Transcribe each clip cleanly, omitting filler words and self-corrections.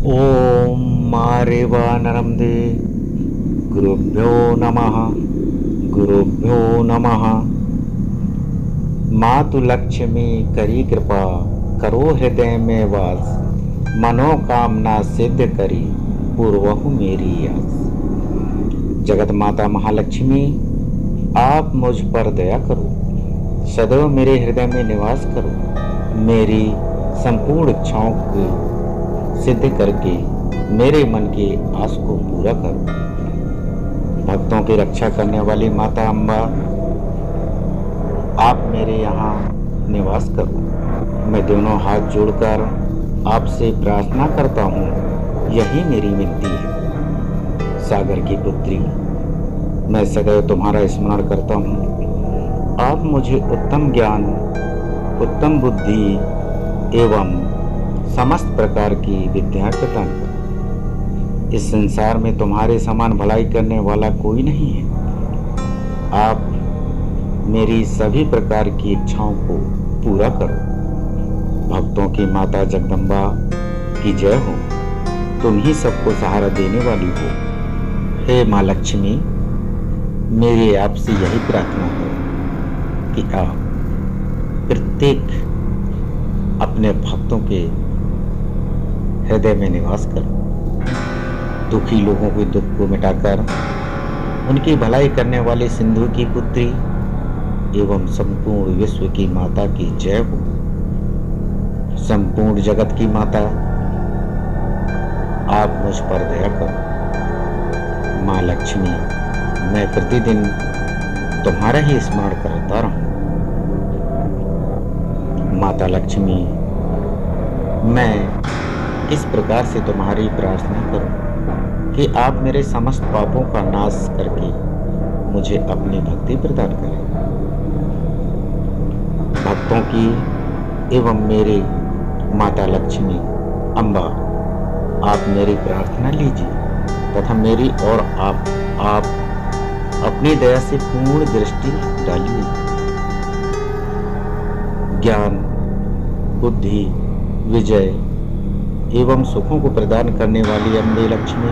ओम मारेवा नरमदे गुरुभ्यो नमः। गुरुभ्यो नमः। मातु लक्ष्मी करी कृपा, करो हृदय में वास। मनोकामना सिद्ध करी, पूर्वहु मेरी आस। जगत माता महालक्ष्मी, आप मुझ पर दया करो। सदैव मेरे हृदय में निवास करो। मेरी संपूर्ण इच्छाओं को सिद्ध करके मेरे मन की आस को पूरा करो। भक्तों की रक्षा करने वाली माता अम्बा, आप मेरे यहाँ निवास करो। मैं दोनों हाथ जोड़कर आपसे प्रार्थना करता हूँ, यही मेरी विनती है। सागर की पुत्री, मैं सदैव तुम्हारा स्मरण करता हूँ। आप मुझे उत्तम ज्ञान, उत्तम बुद्धि एवं समस्त प्रकार की विद्या प्रदान करो। इस संसार में तुम्हारे समान भलाई करने वाला कोई नहीं है। आप मेरी सभी प्रकार की इच्छाओं को पूरा करो। भक्तों की माता जगदम्बा की जय हो। तुम ही सबको सहारा देने वाली हो। हे माँ लक्ष्मी, मेरी आपसे यही प्रार्थना है कि आप प्रत्येक अपने भक्तों के हृदय में निवास करो। दुखी लोगों के दुख को मिटाकर उनकी भलाई करने वाले सिंधु की पुत्री एवं संपूर्ण विश्व की माता की जय हो। संपूर्ण जगत की माता, आप मुझ पर दया करो। माँ लक्ष्मी, मैं प्रतिदिन तुम्हारा ही स्मरण करता रहूं। माता लक्ष्मी, मैं किस प्रकार से तुम्हारी प्रार्थना करूं कि आप मेरे समस्त पापों का नाश करके मुझे अपनी भक्ति प्रदान करें। भक्तों की एवं मेरे माता लक्ष्मी अम्बा, आप मेरी प्रार्थना लीजिए तथा मेरी और आप अपनी दया से पूर्ण दृष्टि डालिए। ज्ञान, बुद्धि, विजय एवं सुखों को प्रदान करने वाली अम्बे लक्ष्मी,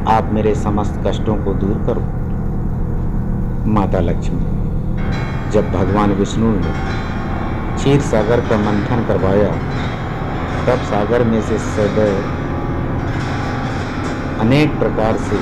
आप मेरे समस्त कष्टों को दूर करो। माता लक्ष्मी, जब भगवान विष्णु ने क्षीर सागर का मंथन करवाया, तब सागर में से सदैव अनेक प्रकार से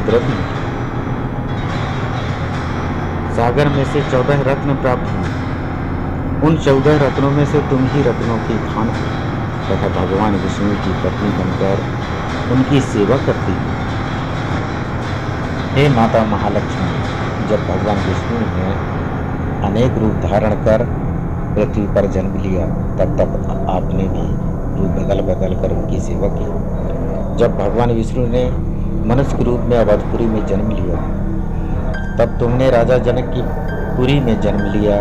द्रव्य निकले। सागर में से 14 रत्न प्राप्त हुए। उन 14 रत्नों में से तुम ही रत्नों की खान तथा भगवान विष्णु की पत्नी बनकर उनकी सेवा करती है। हे माता महालक्ष्मी, जब भगवान विष्णु ने अनेक रूप धारण कर पृथ्वी पर जन्म लिया, तब आपने भी रूप बदल बदल कर उनकी सेवा की। जब भगवान विष्णु ने मनुष्य के रूप में अवधपुरी में जन्म लिया, तब तुमने राजा जनक की पुरी में जन्म लिया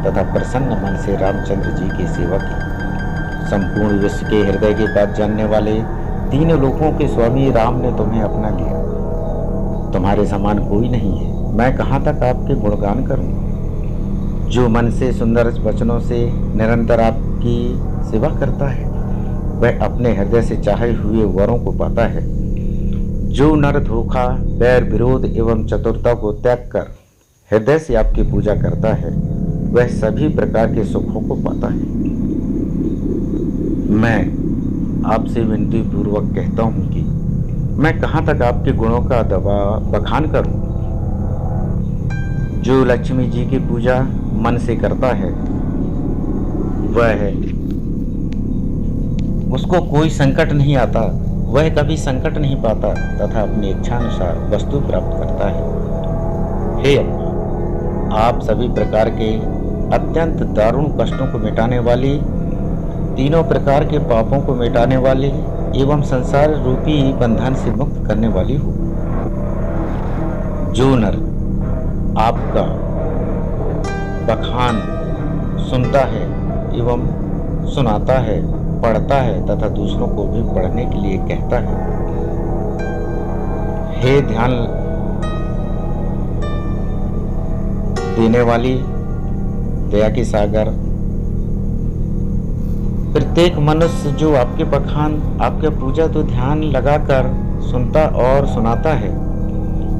तथा प्रसन्न मन से रामचंद्र जी की सेवा की। संपूर्ण विश्व के हृदय की बात जानने वाले तीनों लोकों के स्वामी राम ने तुम्हें अपना लिया। तुम्हारे समान कोई नहीं है। मैं कहाँ तक आपके गुणगान करूं? जो मन से सुंदर वचनों से निरंतर आपकी सेवा करता है, वह अपने हृदय से चाहे हुए वरों को पाता है। जो नर धोखा, बैर, विरोध एवं चतुरता को त्याग कर हृदय से आपकी पूजा करता है, वह सभी प्रकार के सुखों को पाता है। मैं आपसे विनती पूर्वक कहता हूं कि मैं कहां तक आपके गुणों का बखान करूं। जो लक्ष्मी जी की पूजा मन से करता है, वह उसको कोई संकट नहीं आता, वह कभी संकट नहीं पाता तथा अपनी इच्छानुसार वस्तु प्राप्त करता है। हे अम्मा, आप सभी प्रकार के अत्यंत दारुण कष्टों को मिटाने वाली, तीनों प्रकार के पापों को मिटाने वाली एवं संसार रूपी बंधन से मुक्त करने वाली हो। जो नर आपका बखान सुनता है एवं सुनाता है, पढ़ता है तथा दूसरों को भी पढ़ने के लिए कहता है, हे ध्यान देने वाली, दया की सागर, प्रत्येक मनुष्य जो आपके बखान, आपके पूजा तो ध्यान लगाकर सुनता और सुनाता है,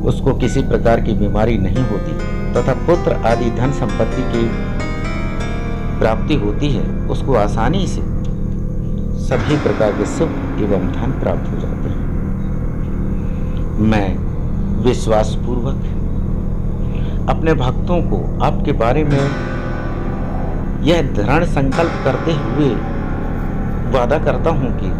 उसको किसी प्रकार की बीमारी नहीं होती तथा पुत्र आदि धन संपत्ति की प्राप्ति होती है। उसको आसानी से सभी प्रकार के सुख एवं धन प्राप्त हो जाते हैं। मैं विश्वासपूर्वक अपने भक्तों को आपके बारे में यह दृढ़ संकल्प करते हुए वादा करता हूं कि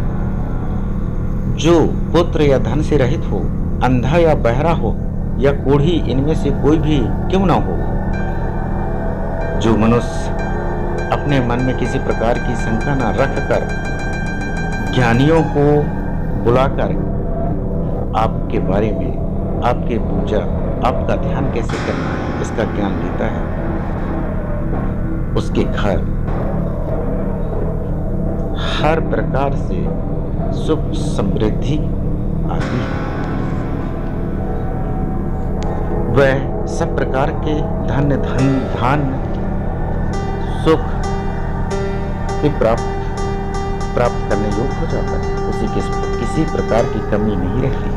जो पुत्र या धन से रहित हो, अंधा या बहरा हो या कोढ़ी, इनमें से कोई भी क्यों ना हो, जो मनुष्य अपने मन में किसी प्रकार की शंका न रखकर ज्ञानियों को बुलाकर आपके बारे में, आपके पूजा, आपका ध्यान कैसे करना है इसका ज्ञान लेता है, उसके घर हर प्रकार से सुख समृद्धि आती है। वह सब प्रकार के धन सुख भी प्राप्त करने योग्य हो जाता है। उसे किसी प्रकार की कमी नहीं रहती।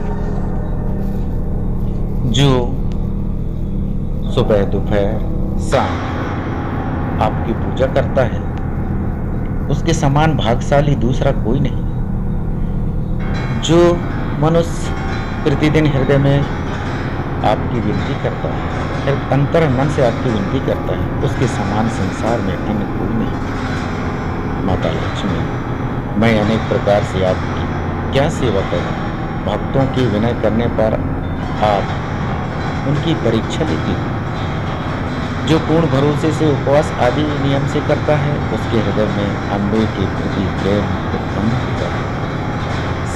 जो सुबह दोपहर शाम आपकी पूजा करता है, उसके समान भाग्यशाली दूसरा कोई नहीं। जो मनुष्य प्रतिदिन हृदय में आपकी विनती करता है, अंतर मन से आपकी विनती करता है, उसके समान संसार में अन्य कोई नहीं। माता लक्ष्मी, मैं अनेक प्रकार से आपकी क्या सेवा करूं? भक्तों की विनय करने पर आप उनकी परीक्षा लेती हैं। जो पूर्ण भरोसे से उपवास आदि नियम से करता है, उसके हृदय में अम्बे के प्रति प्रेम उत्पन्न होता है।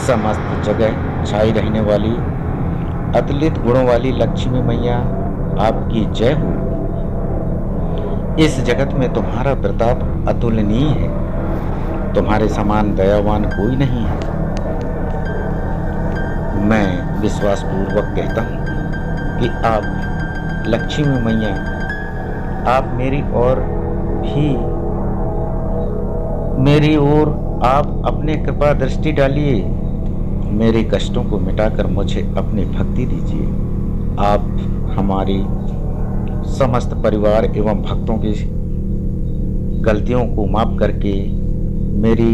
समस्त जगह छाई रहने वाली अतुलित गुणों वाली लक्ष्मी मैया, आपकी जय हो। इस जगत में तुम्हारा प्रताप अतुलनीय है। तुम्हारे समान दयावान कोई नहीं है। मैं विश्वासपूर्वक कहता हूँ कि आप लक्ष्मी मैया, आप मेरी ओर आप अपने कृपा दृष्टि डालिए। मेरे कष्टों को मिटाकर मुझे अपनी भक्ति दीजिए। आप हमारी समस्त परिवार एवं भक्तों की गलतियों को माफ करके, मेरी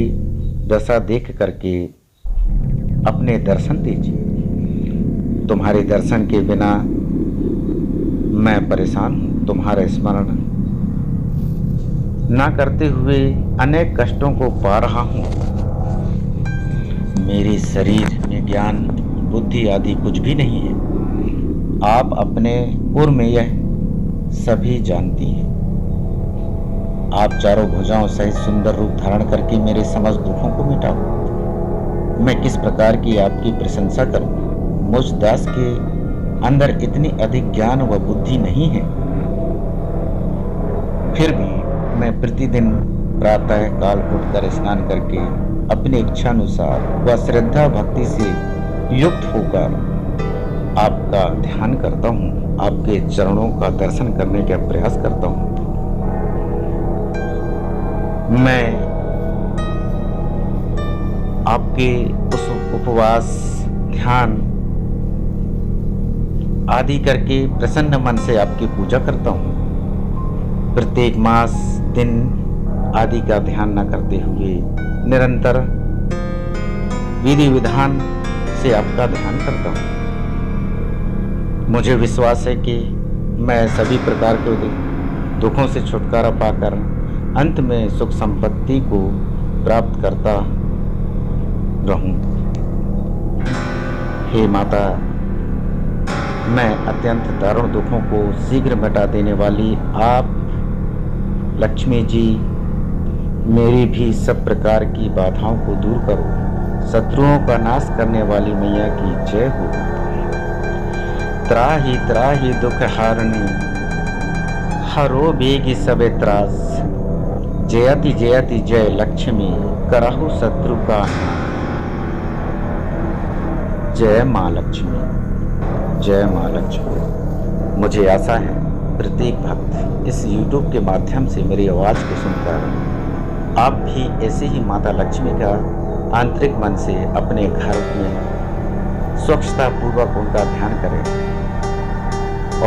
दशा देख करके अपने दर्शन दीजिए। तुम्हारे दर्शन के बिना मैं परेशान हूँ। तुम्हारा स्मरण ना करते हुए अनेक कष्टों को पा रहा हूँ। मेरे शरीर में ज्ञान बुद्धि आदि कुछ भी नहीं है। आप अपने पूर्व में यह सभी जानती हैं। आप चारों भुजाओं सहित सुंदर रूप धारण करके मेरे समस्त दुखों को मिटाओ। मैं किस प्रकार की आपकी प्रशंसा करूं? मुझ दास के अंदर इतनी अधिक ज्ञान व बुद्धि नहीं है। फिर भी मैं प्रतिदिन प्रातः काल उठकर स्नान करके अपनी इच्छानुसार व श्रद्धा भक्ति से युक्त होकर आपका ध्यान करता हूँ, आपके चरणों का दर्शन करने का प्रयास करता हूँ। मैं आपके उस उपवास, ध्यान आदि करके प्रसन्न मन से आपकी पूजा करता हूँ। प्रत्येक मास, दिन आदि का ध्यान न करते हुए निरंतर विधि विधान से आपका ध्यान करता हूँ। मुझे विश्वास है कि मैं सभी प्रकार के दुखों से छुटकारा पाकर अंत में सुख संपत्ति को प्राप्त करता रहूं। हे माता, मैं अत्यंत दारुण दुखों को शीघ्र मिटा देने वाली आप लक्ष्मी जी, मेरी भी सब प्रकार की बाधाओं को दूर करो। शत्रुओं का नाश करने वाली मैया की जय हो। त्राहि त्राहि दुख हारणी, हरो बेगी सबे त्रास। जयति जयति जय लक्ष्मी, करहु शत्रु का नाश। जय माँ लक्ष्मी, जय माँ लक्ष्मी। मुझे आशा है प्रत्येक भक्त इस YouTube के माध्यम से मेरी आवाज़ को सुनकर आप भी ऐसे ही माता लक्ष्मी का आंतरिक मन से अपने घर में स्वच्छता पूर्वक उनका ध्यान करें।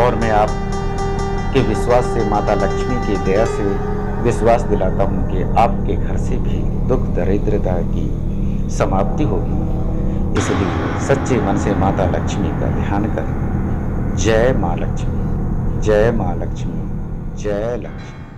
और मैं आपके विश्वास से, माता लक्ष्मी की दया से विश्वास दिलाता हूँ कि आपके घर से भी दुख दरिद्रता की समाप्ति होगी। इसलिए सच्चे मन से माता लक्ष्मी का ध्यान करें। जय माँ लक्ष्मी, जय माँ लक्ष्मी, जय लक्ष्मी।